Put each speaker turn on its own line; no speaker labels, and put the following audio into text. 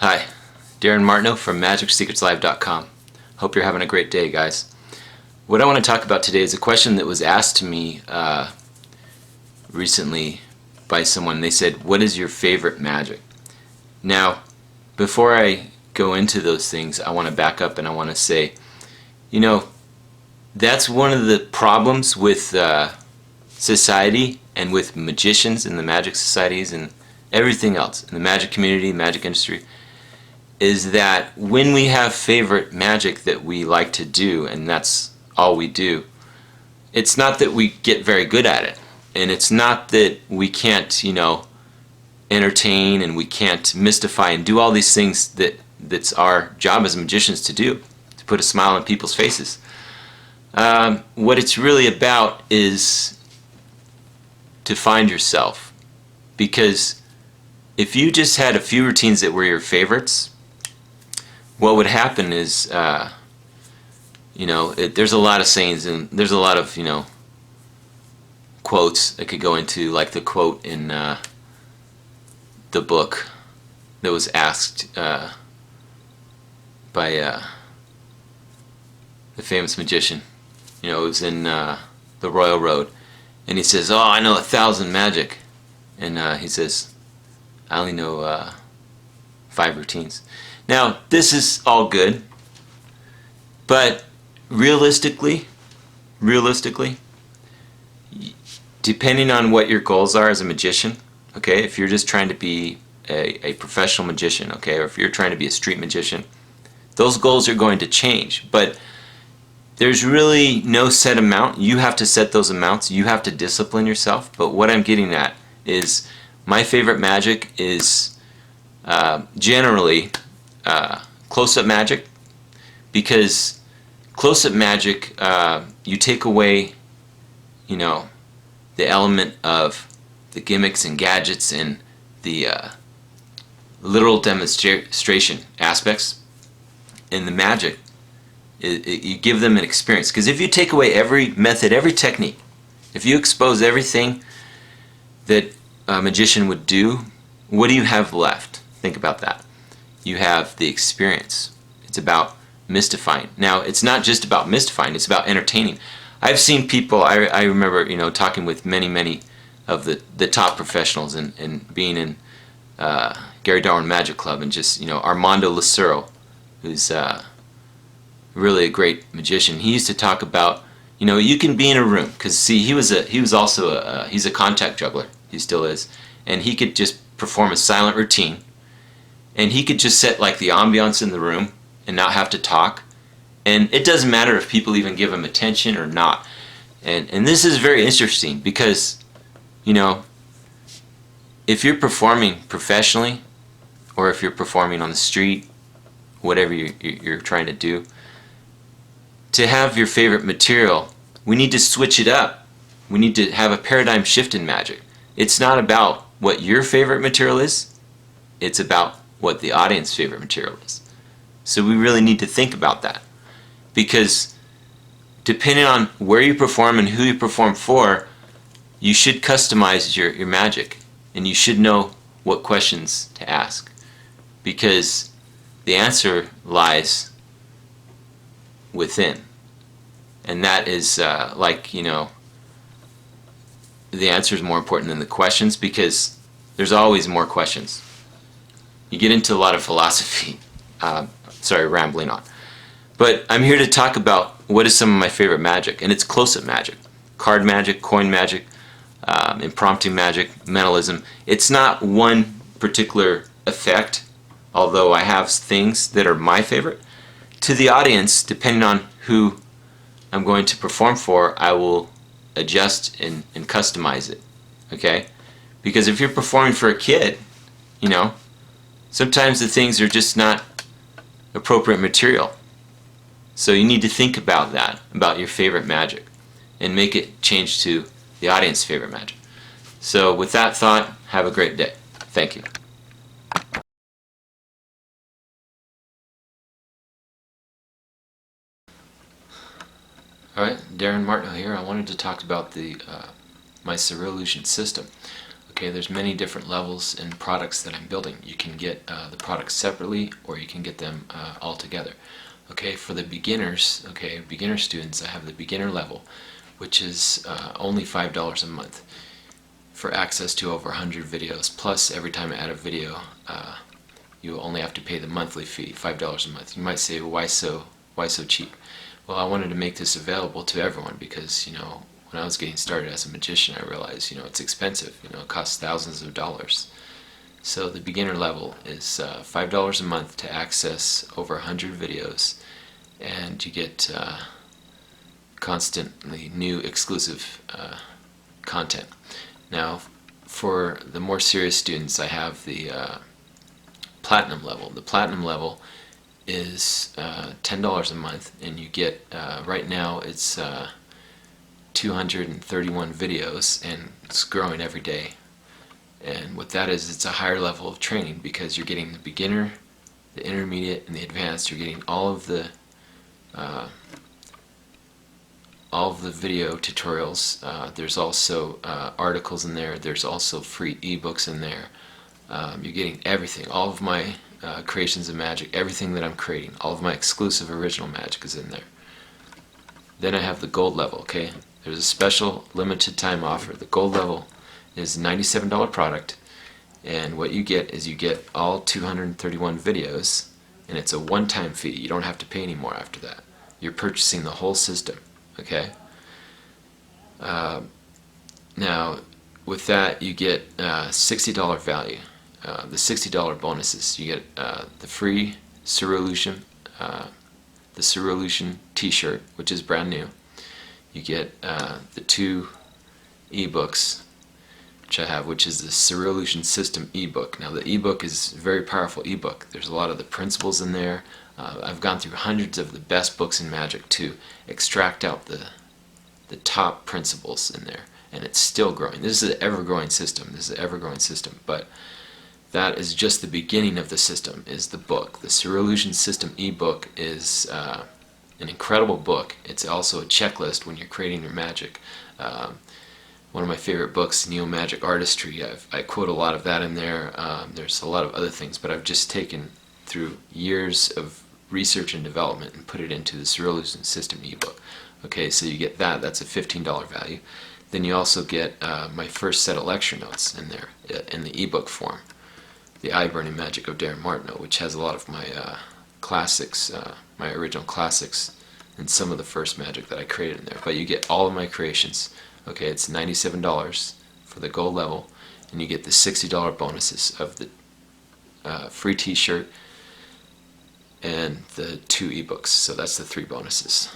Hi, Darin Martineau from MagicSecretsLive.com. Hope you're having a great day, guys. What I want to talk about today is a question that was asked to me recently by someone. They said, what is your favorite magic? Now, before I go into those things, I want to back up and I want to say, that's one of the problems with society and with magicians in the magic societies and everything else in the magic community, magic industry, is that when we have favorite magic that we like to do and that's all we do, it's not that we get very good at it, and it's not that we can't entertain and we can't mystify and do all these things that's our job as magicians to do, to put a smile on people's faces. What it's really about is to find yourself, because if you just had a few routines that were your favorites, what would happen is there's a lot of sayings and there's a lot of quotes that could go into, like the quote in the book that was asked by the famous magician. It was in the Royal Road, and he says, "Oh, I know 1,000 magic," and he says, "I only know 5 routines." Now, this is all good, but realistically, depending on what your goals are as a magician, okay, if you're just trying to be a professional magician, okay, or if you're trying to be a street magician, those goals are going to change, but there's really no set amount. You have to set those amounts. You have to discipline yourself. But what I'm getting at is my favorite magic is generally close-up magic, because close-up magic, you take away the element of the gimmicks and gadgets and the literal demonstration aspects in the magic. You give them an experience, because if you take away every method, every technique, if you expose everything that a magician would do, what do you have left? Think about that. You have the experience. It's about mystifying. Now, it's not just about mystifying, it's about entertaining. I've seen people, I remember talking with many of the top professionals and being in Gary Darwin Magic Club, and just Armando Lucero, who's really a great magician. He used to talk about you can be in a room, because see, he's a contact juggler. He still is, and he could just perform a silent routine, and he could just set like the ambiance in the room and not have to talk, and it doesn't matter if people even give him attention or not. And this is very interesting, because if you're performing professionally, or if you're performing on the street, whatever you're trying to do, to have your favorite material, we need to switch it up. We need to have a paradigm shift in magic. It's not about what your favorite material is, it's about what the audience's favorite material is. So we really need to think about that, because depending on where you perform and who you perform for, you should customize your magic, and you should know what questions to ask, because the answer lies within. And that is the answer is more important than the questions, because there's always more questions. You get into a lot of philosophy. Sorry, rambling on. But I'm here to talk about what is some of my favorite magic, and it's close-up magic. Card magic, coin magic, impromptu magic, mentalism. It's not one particular effect, although I have things that are my favorite. To the audience, depending on who I'm going to perform for, I will adjust and customize it, okay? Because if you're performing for a kid, sometimes the things are just not appropriate material. So you need to think about that, about your favorite magic, and make it change to the audience's favorite magic. So with that thought, have a great day. Thank you. Alright, Darin Martineau here. I wanted to talk about my SURREALLUSION system. Okay. Okay, there's many different levels and products that I'm building. You can get the products separately, or you can get them all together. Okay, for the beginners, okay, beginner students, I have the beginner level, which is only $5 a month for access to over 100 videos. Plus, every time I add a video, you only have to pay the monthly fee, $5 a month. You might say, why so cheap? Well, I wanted to make this available to everyone because, you know, when I was getting started as a magician, I realized, you know, it's expensive. You know, it costs thousands of dollars. So the beginner level is $5 a month to access over 100 videos, and you get constantly new exclusive content. Now, for the more serious students, I have the platinum level. The platinum level is $10 a month, and you get, right now it's 231 videos, and it's growing every day. And what that is, it's a higher level of training because you're getting the beginner, the intermediate, and the advanced. You're getting all of the video tutorials. There's also articles in there. There's also free ebooks in there. You're getting everything. All of my creations of magic, everything that I'm creating, all of my exclusive original magic is in there. Then I have the gold level. Okay, there's a special limited time offer. The gold level is a $97 product, and what you get is you get all 231 videos, and it's a one-time fee. You don't have to pay any more after that. You're purchasing the whole system. Okay. Now, with that, you get $60 value. The $60 bonuses. You get the free SURREALLUSION, the SURREALLUSION T-shirt, which is brand new. You get the 2 ebooks, which I have, which is the SURREALLUSION System ebook. Now, the ebook is a very powerful ebook. There's a lot of the principles in there. I've gone through hundreds of the best books in magic to extract out the top principles in there, and it's still growing. This is an ever-growing system. This is an ever-growing system, but that is just the beginning of the system, is the book. The SURREALLUSION System ebook is an incredible book. It's also a checklist when you're creating your magic. One of my favorite books, Neo-Magic Artistry, I quote a lot of that in there. There's a lot of other things, but I've just taken through years of research and development and put it into the SURREALLUSION System ebook. Okay, so you get that. That's a $15 value. Then you also get my first set of lecture notes in there, in the ebook form. The Eye-Burning Magic of Darin Martineau, which has a lot of my classics, my original classics, and some of the first magic that I created in there. But you get all of my creations. Okay, it's $97 for the gold level, and you get the $60 bonuses of the free T-shirt and the 2 ebooks. So that's the 3 bonuses.